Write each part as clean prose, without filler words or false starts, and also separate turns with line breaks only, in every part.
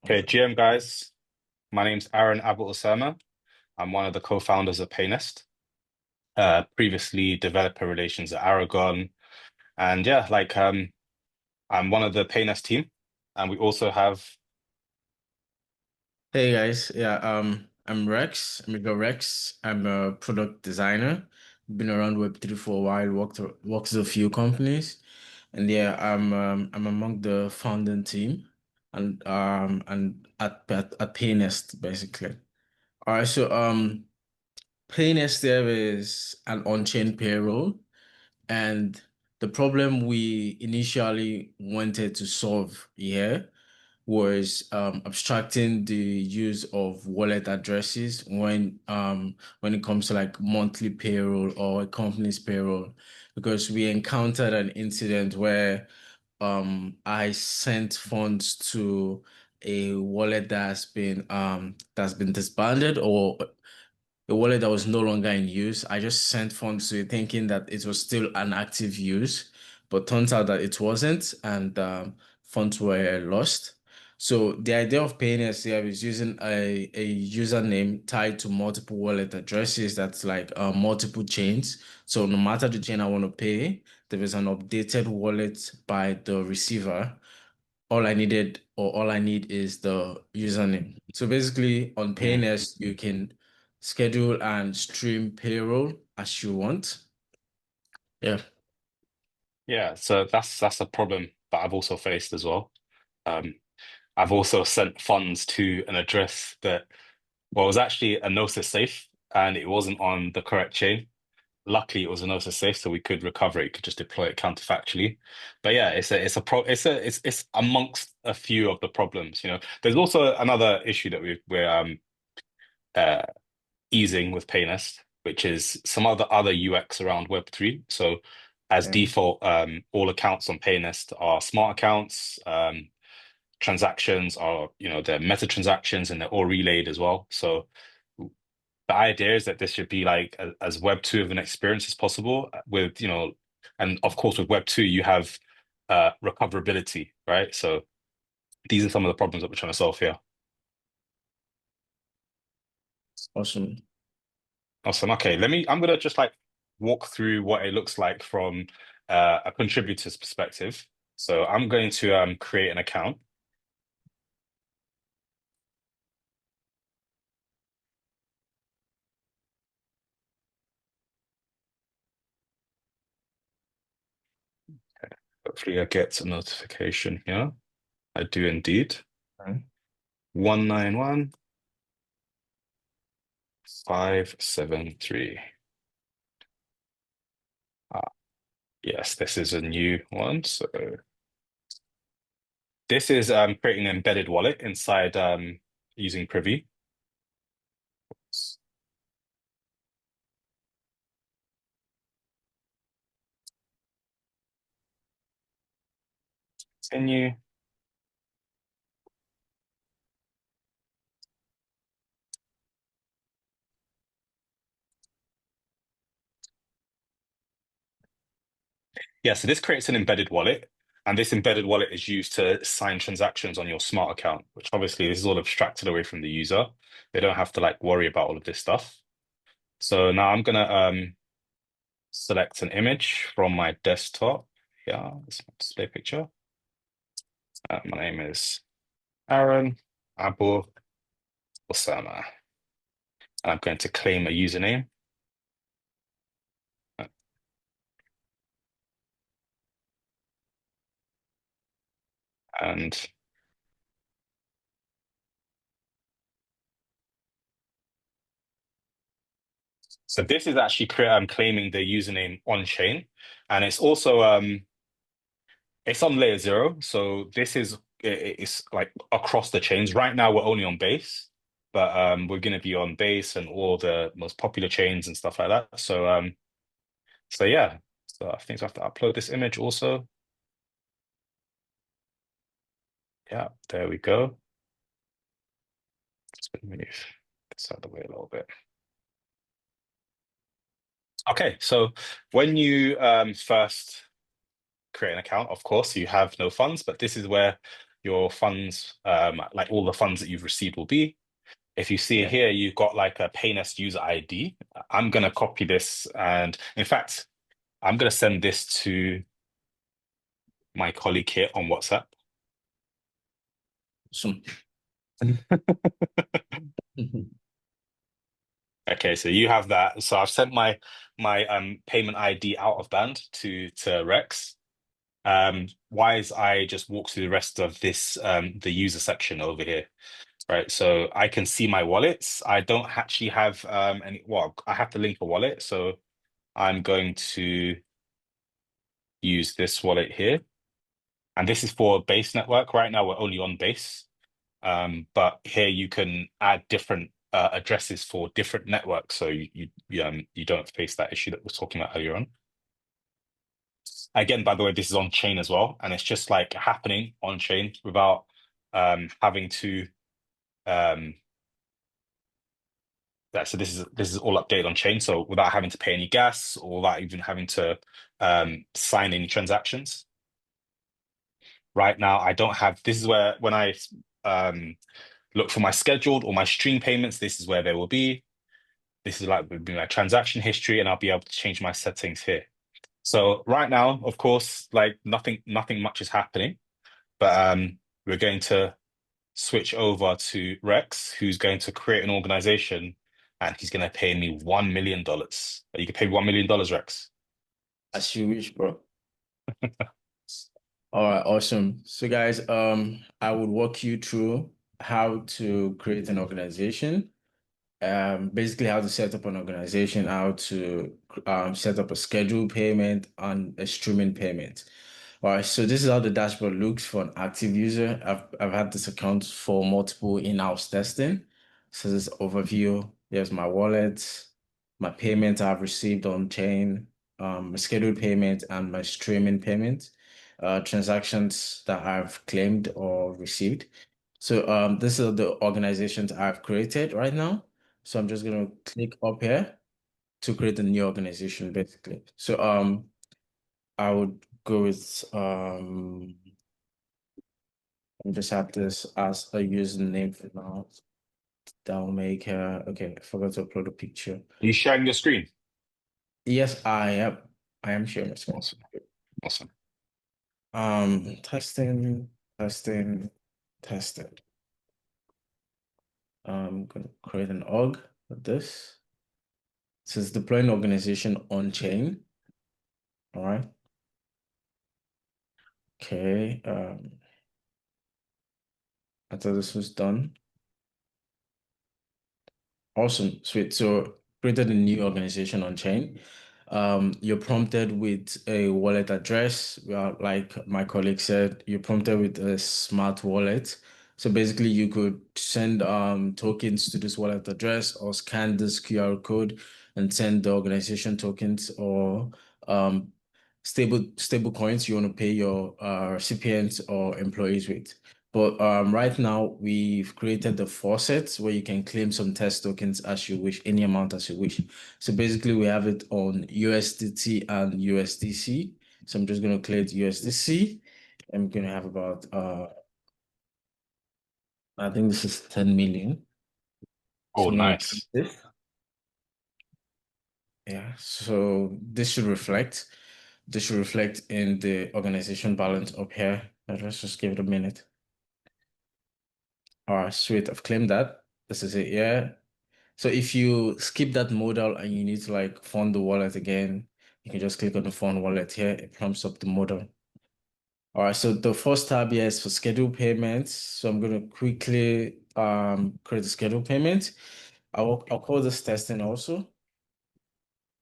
Okay, GM guys, my name's Aaron Abel Osama. I'm one of the co-founders of Paynest, previously developer relations at Aragon. And yeah, I'm one of the Paynest team. And we also have,
Hey guys, I'm Rex. I'm Miguel Rex. I'm a product designer. Been around Web3 for a while, worked with a few companies, and I'm among the founding team, and at Paynest basically. All right, Paynest there is an on-chain payroll, and the problem we initially wanted to solve here was abstracting the use of wallet addresses when it comes to like monthly payroll or a company's payroll, because we encountered an incident where I sent funds to a wallet that's been disbanded, or a wallet that was no longer in use. I just sent funds to it thinking that it was still an active use, but turns out that it wasn't, and funds were lost. So the idea of paying SCF is using a username tied to multiple wallet addresses that's like multiple chains. So no matter the chain I want to pay, there is an updated wallet by the receiver. All I need is the username. So basically on
mm,
Paynest, you can schedule and stream payroll as you want. Yeah.
yeah, so that's a problem that I've also faced as well. Um, I've also sent funds to an address that, well, it was actually a Gnosis safe and it wasn't on the correct chain. Luckily, it was a Gnosis safe, so we could recover it. You could just deploy it counterfactually. But yeah, it's amongst a few of the problems. There's also another issue that we're uh, easing with Paynest, which is some other UX around Web3. So as
Yeah.
default, all accounts on Paynest are smart accounts. Transactions are, they're meta transactions and they're all relayed as well. So the idea is that this should be like as Web 2 of an experience as possible with, and of course with Web 2 you have recoverability, right? So these are some of the problems that we're trying to solve here.
Awesome.
Awesome. Okay, I'm gonna just like walk through what it looks like from a contributor's perspective. So I'm going to create an account. Hopefully I get a notification here. I do indeed.
Right.
191573. Ah, yes, this is a new one. So this is creating an embedded wallet inside using Privy. Continue. Yeah, so this creates an embedded wallet, and this embedded wallet is used to sign transactions on your smart account, which obviously this is all abstracted away from the user. They don't have to like worry about all of this stuff. So now I'm gonna select an image from my desktop. Yeah, this display picture. My name is Aaron Abu Osama, and I'm going to claim a username. And so this is actually claiming the username on chain, and it's also it's on layer zero. So this is it's like across the chains. Right now we're only on base, but we're going to be on base and all the most popular chains and stuff like that. So yeah. So I think I have to upload this image also. Yeah, there we go. Just gonna move this out of the way a little bit. Okay, so when you first create an account, of course, you have no funds, but this is where your funds, like all the funds that you've received will be. If you see
Yeah.
here, you've got like a Paynest user ID. I'm going to copy this. And in fact, I'm going to send this to my colleague here on WhatsApp.
Awesome.
Okay, so you have that. So I've sent my payment ID out of band to Rex. Wise, I just walk through the rest of this the user section over here. Right, so I can see my wallets. I don't actually have any, well, I have to link a wallet, so I'm going to use this wallet here. And this is for base network. Right now, we're only on base. But here you can add different addresses for different networks, so you don't face that issue that we were talking about earlier on. Again, by the way, this is on chain as well, and it's just like happening on chain without having to um, that. So this is all updated on chain, so without having to pay any gas or without even having to sign any transactions. Right now, I don't have. This is where when I um, look for my scheduled or my stream payments, this is where they will be. This is like would be my transaction history, and I'll be able to change my settings here. So right now, of course, like nothing much is happening, but we're going to switch over to Rex, who's going to create an organization, and he's going to pay me $1 million. You can pay $1 million, Rex.
As you wish, bro. All right, awesome. So guys, I would walk you through how to create an organization, basically how to set up an organization, how to set up a scheduled payment and a streaming payment. All right, so this is how the dashboard looks for an active user. I've had this account for multiple in-house testing. So this overview, here's my wallet, my payment I've received on chain, my scheduled payment and my streaming payment, transactions that I've claimed or received. So this is the organizations I've created right now. So I'm just gonna click up here to create a new organization, basically. So I would go with I just have this as a username for now. That'll make okay, I forgot to upload a picture.
Are you sharing your screen?
Yes, I am. I am sharing my screen.
Awesome, awesome.
Testing, testing, tested. I'm gonna create an org for this. It says deploying organization on chain. All right. Okay. I thought this was done. Awesome, sweet. So created a new organization on chain. You're prompted with a wallet address. Well, like my colleague said, you're prompted with a smart wallet. So basically you could send tokens to this wallet address or scan this QR code and send the organization tokens or um stable coins you want to pay your recipients or employees with. But right now, we've created the faucets where you can claim some test tokens as you wish, any amount as you wish. So basically, we have it on USDT and USDC. So I'm just going to create USDC. I'm going to have about, I think this is 10 million.
Oh,
So I'm going to
nice.
this. Yeah, so this should reflect in the organization balance up here. Let's just give it a minute. All right, sweet. I've claimed that. This is it. Yeah. So if you skip that modal and you need to like fund the wallet again, you can just click on the fund wallet here. It prompts up the modal. All right, so the first tab here is for schedule payments. So I'm going to quickly create a schedule payment. I'll call this testing also.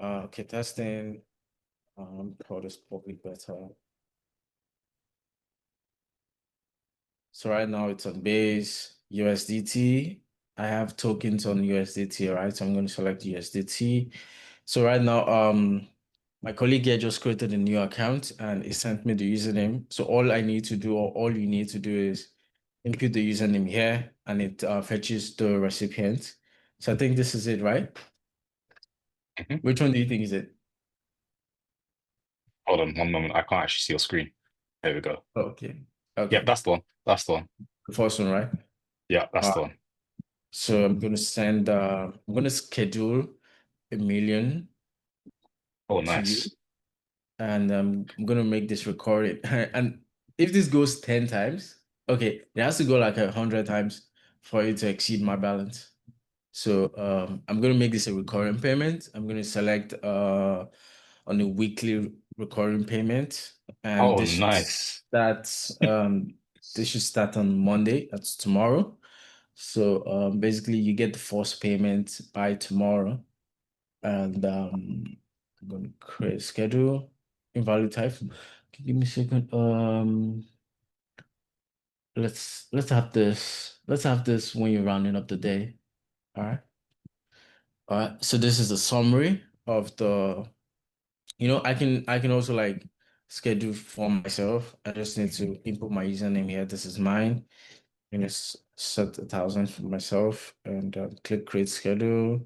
Okay, testing. Call this public better. So right now it's on base USDT. I have tokens on USDT, right? So I'm going to select USDT. So right now, my colleague here just created a new account and he sent me the username. So all I need to do, or all you need to do is input the username here and it fetches the recipient. So I think this is it, right?
Mhm.
Which one do you think is it?
Hold on one moment. I can't actually see your screen. There we go.
Okay.
Yep,
Okay,
that's the one. That's the one.
the first one, right?
Yeah, that's
All
the
right.
one.
So I'm gonna schedule 1 million
Oh,
to you,
nice.
and I'm gonna make this recorded. And if this goes 10 times, okay, it has to go like 100 times for it to exceed my balance. So I'm gonna make this a recurring payment. I'm gonna select on a weekly recurring payment, and
Oh, nice.
that's this should start on Monday. That's tomorrow. So basically, you get the first payment by tomorrow, and I'm gonna create a schedule. Invalid type. Give me a second. Let's have this. Let's have this when you're rounding up the day. All right. All right. So this is a summary of the. I can also like schedule for myself. I just need to input my username here. This is mine. I'm gonna set 1,000 for myself and click create schedule.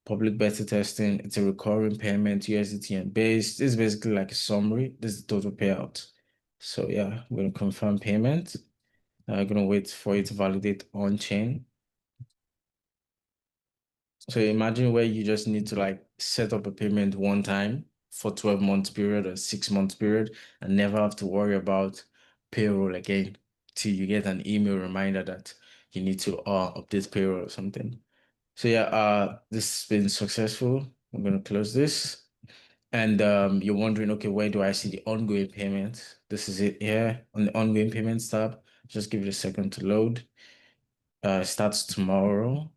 Public beta testing. It's a recurring payment, USDT and base. This is basically like a summary. This is the total payout. So yeah, I'm gonna confirm payment. I'm gonna wait for it to validate on chain. So imagine where you just need to like set up a payment one time for 12 months period or 6 months period and never have to worry about payroll again till you get an email reminder that you need to update payroll or something. So yeah, this has been successful. I'm gonna close this. And you're wondering, okay, where do I see the ongoing payment? This is it here on the ongoing payments tab. Just give it a second to load. Starts tomorrow,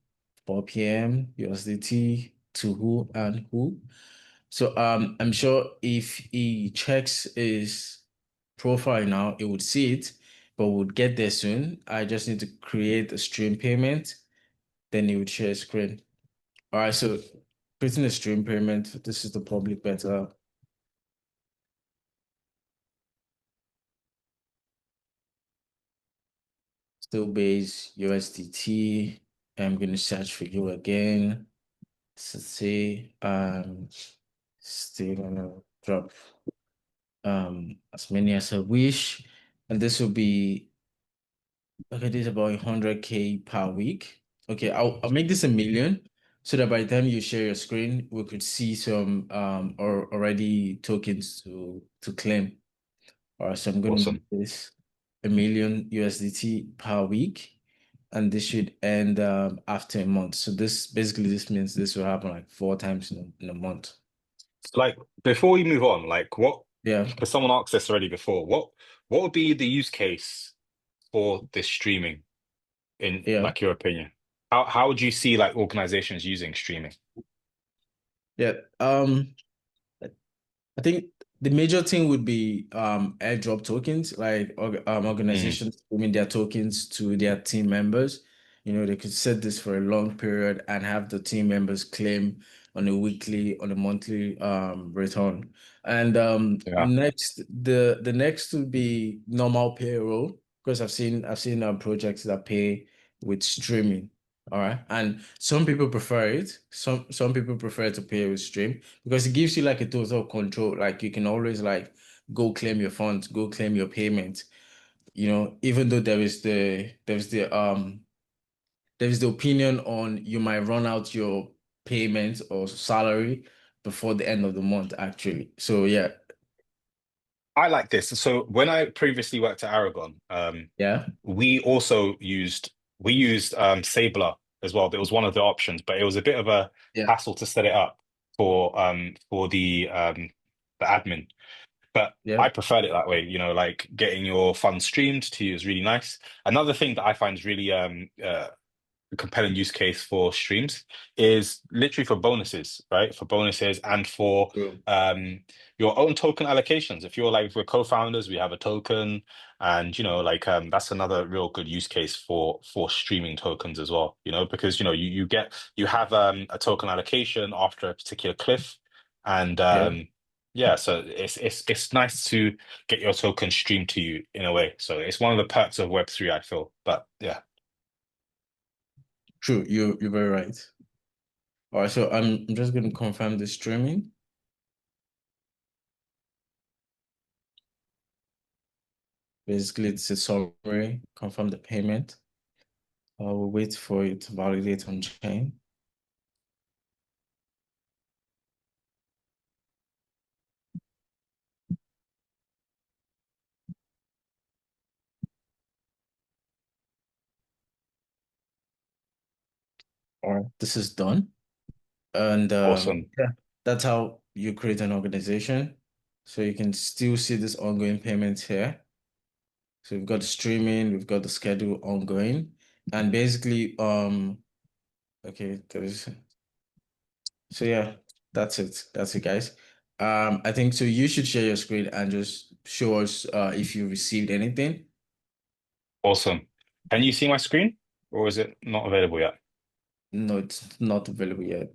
4 p.m. USDT to who and who. So I'm sure if he checks his profile now, it would see it, but we'll get there soon. I just need to create a stream payment, then he would share a screen. All right, so creating a stream payment, this is the public beta. Still base USDT. I'm gonna search for you again. So say still gonna drop as many as I wish. And this will be okay, this is about 100K per week. Okay, I'll make this 1 million so that by the time you share your screen, we could see some or already tokens to claim. All right, so I'm gonna make
Awesome.
this 1 million USDT per week, and this should end after a month. So this means this will happen like 4 times in a month.
Like before we move on, like what,
Yeah,
because someone asked this already before, what would be the use case for this streaming in
yeah,
like your opinion? How would you see like organizations using streaming?
yeah. I think the major thing would be airdrop tokens, like
Mm,
organizations giving their tokens to their team members. They could set this for a long period and have the team members claim on a weekly, on a monthly return. And
yeah.
the next would be normal payroll because I've seen projects that pay with streaming. All right. And some people prefer it. Some people prefer to pay with stream because it gives you like a total control. Like you can always like go claim your funds, go claim your payment. Even though there is the opinion on you might run out your payment or salary before the end of the month, actually. So yeah,
I like this. So when I previously worked at Aragon,
yeah,
we used Sabler as well. That was one of the options, but it was a bit of a
yeah,
hassle to set it up for the admin. But
yeah,
I preferred it that way, like getting your funds streamed to you is really nice. Another thing that I find is really a compelling use case for streams is literally for bonuses, right? For bonuses and for
true.
um your own token allocations. If you're like we're co-founders, we have a token, and like that's another real good use case for streaming tokens as well, because you have a token allocation after a particular cliff, and
Yeah,
yeah, so it's nice to get your token streamed to you in a way. So it's one of the perks of Web3, I feel. But yeah.
true. You're very right. All right, so I'm just going to confirm the streaming. Basically, it's a summary, confirm the payment. We'll wait for it to validate on chain. All right, this is done. And
Awesome.
yeah, that's how you create an organization. So you can still see this ongoing payments here. So we've got the streaming, we've got the schedule ongoing. And basically, okay, so yeah, that's it. That's it, guys. I think so you should share your screen and just show us if you received anything.
Awesome. Can you see my screen or is it not available yet?
No, it's not available yet.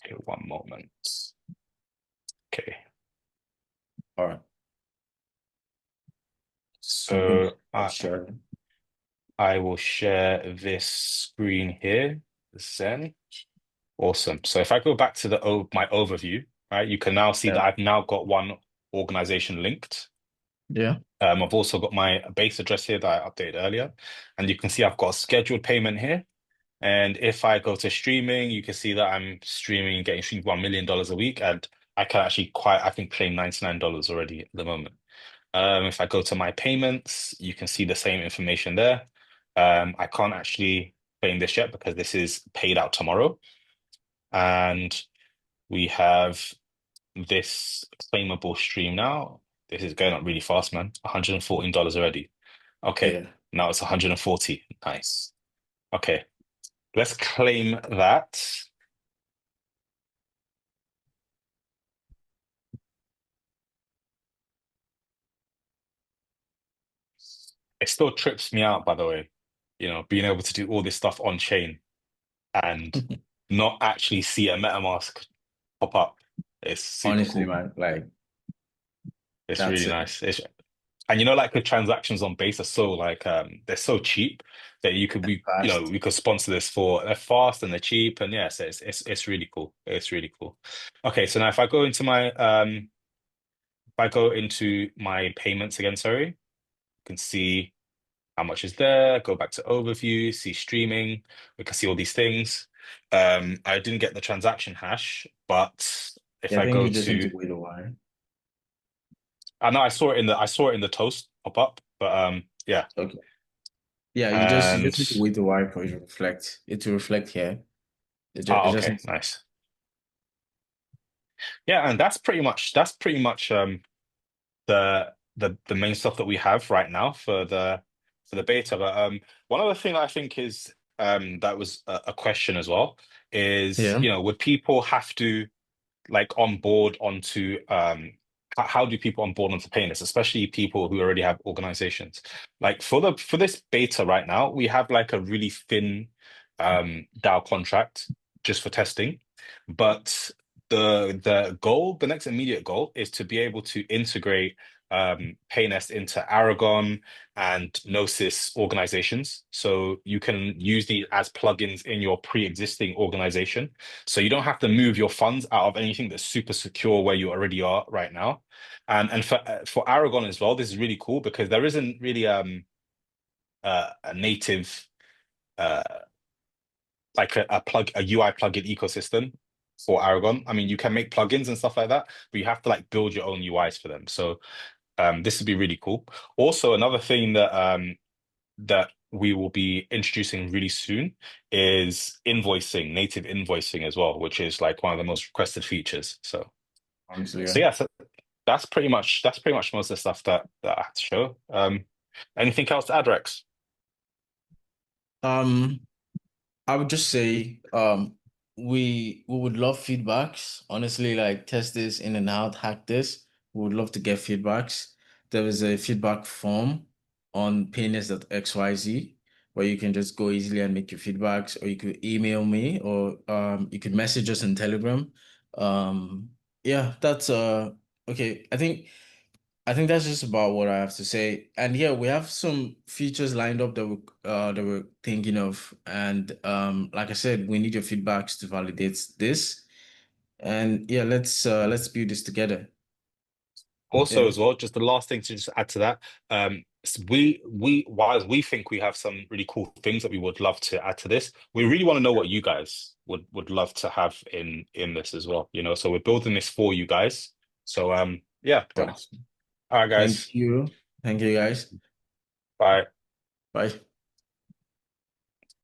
Okay, one moment. Okay.
All right. So I'm
So
gonna share.
I will share this screen here. Zen. Awesome. So if I go back to my overview, right, you can now see
Yeah.
that I've now got one organization linked.
Yeah.
I've also got my base address here that I updated earlier, and you can see I've got a scheduled payment here. And if I go to streaming, you can see that I'm streaming, getting streamed $1 million a week, and I can actually I think claim $99 already at the moment. If I go to my payments, you can see the same information there. I can't actually claim this yet because this is paid out tomorrow. And we have this claimable stream now. This is going up really fast, man. $114 already. Okay,
Yeah.
now it's 140. Nice. Okay, let's claim that. It still trips me out, by the way, being able to do all this stuff on chain and not actually see a MetaMask pop up. It's super
Honestly,
cool.
man, like
It's
that's
really
it.
nice. And like the transactions on Base are so like they're so cheap that
Fast.
we could sponsor this for they're fast and they're cheap and yes, it's really cool. It's really cool. Okay, so now if I go into my payments again, sorry, you can see how much is there, go back to overview, see streaming, we can see all these things. I didn't get the transaction hash, but if
Yeah, I
I
think
go
you just need to
to
wait a while.
I know I saw it in the toast pop up, but yeah.
Okay. Yeah, you just need to
And
wait a while for it to reflect. It to reflect here. It just
okay,
needs to,
nice. Yeah, and that's pretty much the main stuff that we have right now for the beta. But one other thing I think is that was a question as well is,
yeah.
would people have to like on board onto how do people on board onto Paynest, especially people who already have organizations? Like for this beta right now, we have like a really thin DAO contract just for testing, but the next immediate goal is to be able to integrate Paynest into Aragon and Gnosis organizations. So you can use these as plugins in your pre-existing organization. So you don't have to move your funds out of anything that's super secure where you already are right now. And for Aragon as well, this is really cool because there isn't really a native uh like a UI plugin ecosystem for Aragon. I mean, you can make plugins and stuff like that, but you have to like build your own UIs for them. So this would be really cool. Also, another thing that we will be introducing really soon is invoicing, native invoicing as well, which is like one of the most requested features.
Honestly,
So
yeah.
yeah, so that's pretty much most of the stuff that I have to show. Anything else to add, Rex?
Um, I would just say, we would love feedbacks. Honestly, like test this in and out, hack this. We would love to get feedbacks. There is a feedback form on paynest.xyz where you can just go easily and make your feedbacks, or you could email me, or you could message us in Telegram. Yeah, that's okay. I think that's just about what I have to say. And yeah, we have some features lined up that we're thinking of. And like I said, we need your feedbacks to validate this. And yeah, let's build this together.
Also,
Yeah,
as well, just the last thing to just add to that, while we think we have some really cool things that we would love to add to this, we really want to know what you guys would love to have in this as well. You know, so we're building this for you guys. So yeah, bro.
sure.
All right,
Thank
guys.
you. Thank you, guys.
Bye.
Bye.